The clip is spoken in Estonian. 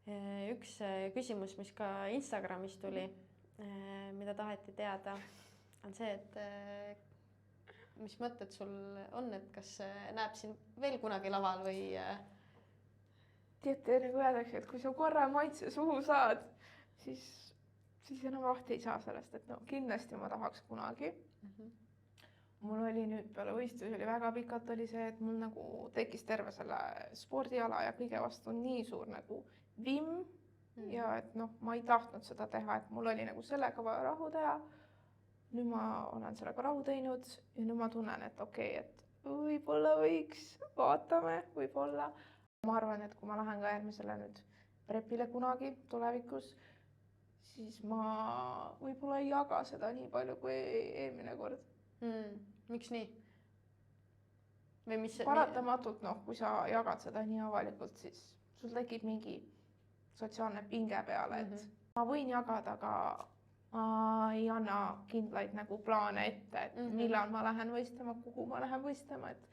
Üks küsimus, mis ka Instagramis tuli, mida taheti teada, on see, et mis mõtted sul on, et kas näeb siin veel kunagi laval või? Teate, nagu öeldakse, et kui sa korra maitse suhu saad, siis enam lahti ei saa sellest, et no kindlasti ma tahaks kunagi. Mul oli nüüd peale võistlusi oli väga pikalt oli see, et mul nagu tekkis terve selle spordiala ja kõige vastu nii suur nagu vimm ja et noh, ma ei tahtnud seda teha, et mul oli nagu sellega vaja rahu teha. Nüüd ma olen sellega rahu teinud ja nüüd ma tunnen, et okei, et võib-olla võiks, vaatame, võib-olla. Ma arvan, et kui ma lähen ka järgmisele nüüd prepile kunagi tulevikus, siis ma võib-olla ei jaga seda nii palju kui eelmine kord. Miks nii? Või mis? Paratamatult, kui sa jagad seda nii avalikult, siis sul tekib mingi sotsiaalne pinge peale, et ma võin jagada, aga ma ei anna kindlaid nagu plaane ette, et millal ma lähen võistlema, kuhu ma lähen võistlema, et